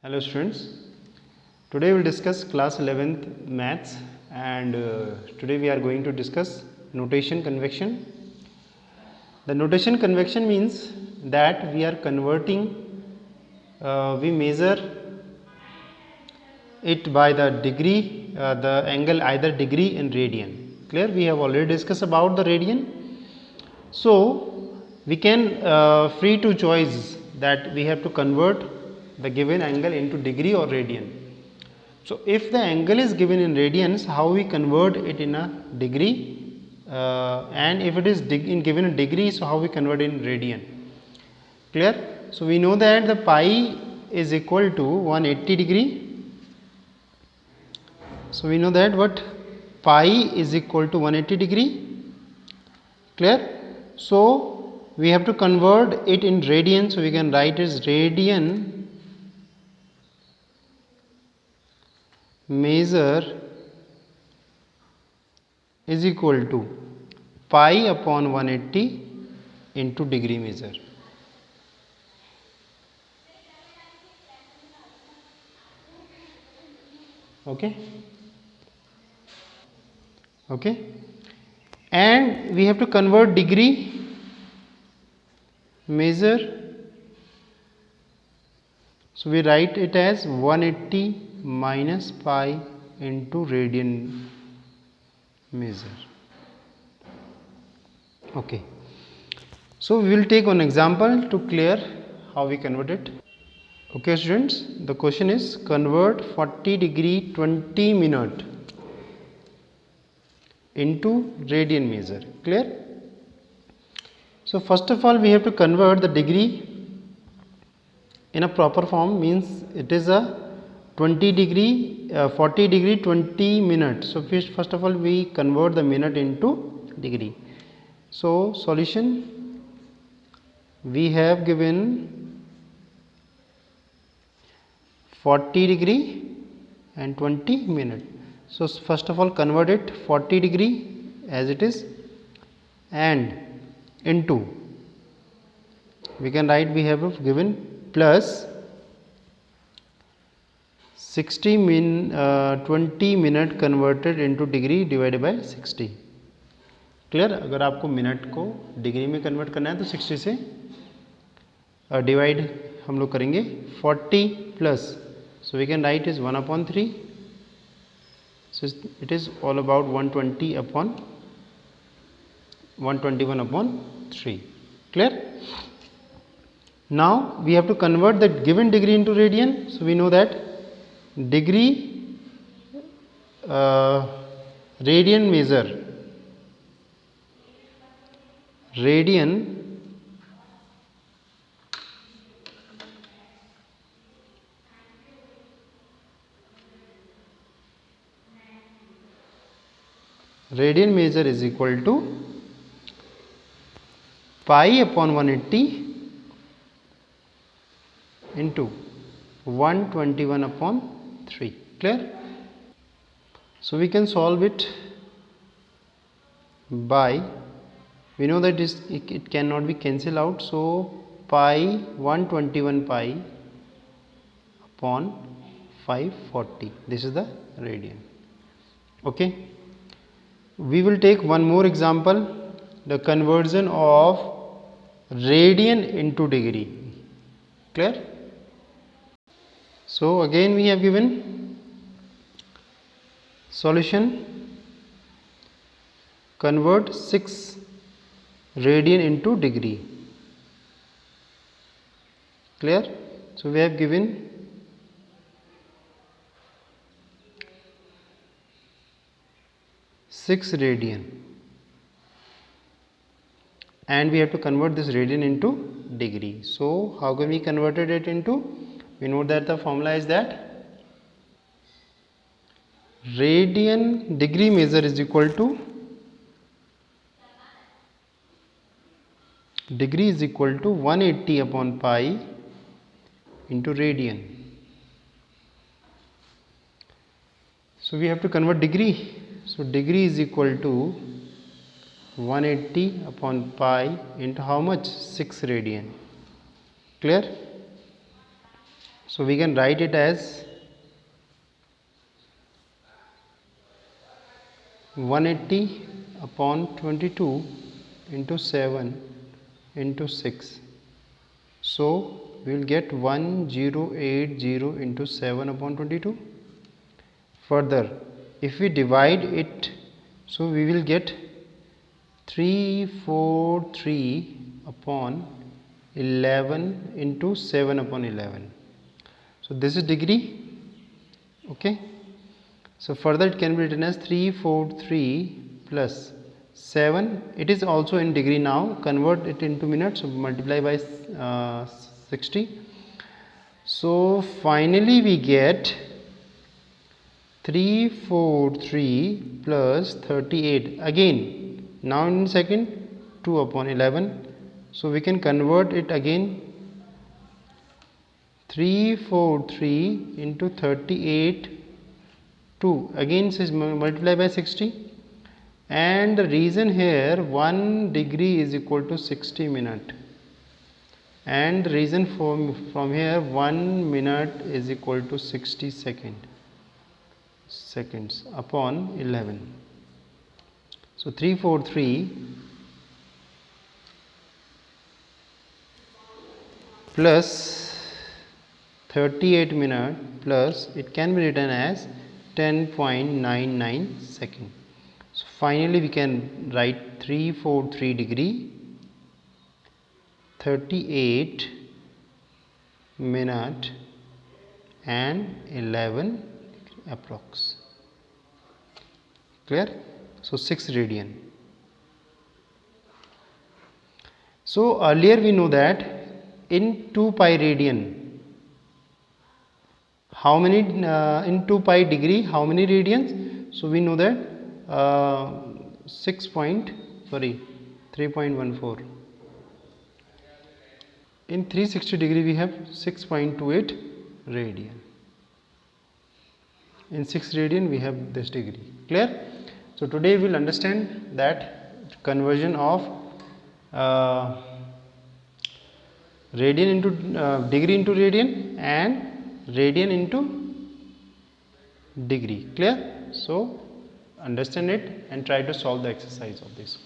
Hello students, today we will discuss class 11th maths and today we are going to discuss notation convection. The notation convection means that we are converting, we measure it by the degree, the angle either degree and radian. Clear? We have already discussed about the radian. So we can free to choice that we have to convert the given angle into degree or radian. So if the angle is given in radians, how we convert it in a degree, and if it is given in degree, so how we convert it in radian. Clear? So we know that the pi is equal to 180 degree. So we know that what pi is equal to 180 degree. Clear? So we have to convert it in radian, so we can write as radian measure is equal to pi upon 180 into degree measure. Okay, and we have to convert degree measure, so we write it as 180 minus pi into radian measure. Okay, so we will take one example to clear how we convert it. Okay students, the question is convert 40 degree 20 minute into radian measure. Clear? So first of all we have to convert the degree in a proper form, means it is a 20 degree 40 degree 20 minute. So first of all we convert the minute into degree. So solution, we have given 40 degree and 20 minute. So first of all convert it 40 degree as it is and into, we can write, we have given plus 20 minute converted into degree divided by 60. Clear? अगर आपको minute को degree में convert करना है तो 60 से divide हम लोग करेंगे 40 plus, so we can write is 1/3, so it is all about 120 upon 121/3. Clear? Now we have to convert the given degree into radian. So we know that degree radian measure, radian measure is equal to pi upon 180 into 121/3. Clear? So we can solve it by, we know that it cannot be cancelled out, so pi 121 pi upon 540, this is the radian. Okay, we will take one more example, the conversion of radian into degree. Clear? So again we have given solution, convert 6 radian into degree. Clear? So we have given 6 radian and we have to convert this radian into degree. So how can we converted it into? We know that the formula is that radian degree measure is equal to degree is equal to 180 upon pi into radian. So we have to convert degree. So degree is equal to 180 upon pi into how much? 6 radian. Clear? So we can write it as 180 upon 22 into 7 into 6. So we will get 1080 into 7 upon 22. Further, if we divide it, so we will get 343 upon 11 into 7 upon 11. So this is degree. Okay. So further it can be written as 343 plus 7. It is also in degree now. Convert it into minutes. So multiply by 60. So finally we get 343 plus 38. Again, now in second, 2 upon 11. So we can convert it again. 343 into 38, 2. Again says multiply by 60. And the reason here 1 degree is equal to 60 minute. And the reason from here 1 minute is equal to 60 seconds upon 11. So 343 plus 38 minute plus, it can be written as 10.99 second. So finally we can write 343 degree, 38 minute and 11 approx. Clear? So 6 radian. So earlier we know that in 2 pi radian, how many in 2 pi degree, how many radians? So we know that 3.14. In 360 degree we have 6.28 radian. In 6 radian we have this degree. Clear? So today we will understand that conversion of radian into degree into radian and radian into degree. Clear? So understand it and try to solve the exercise of this.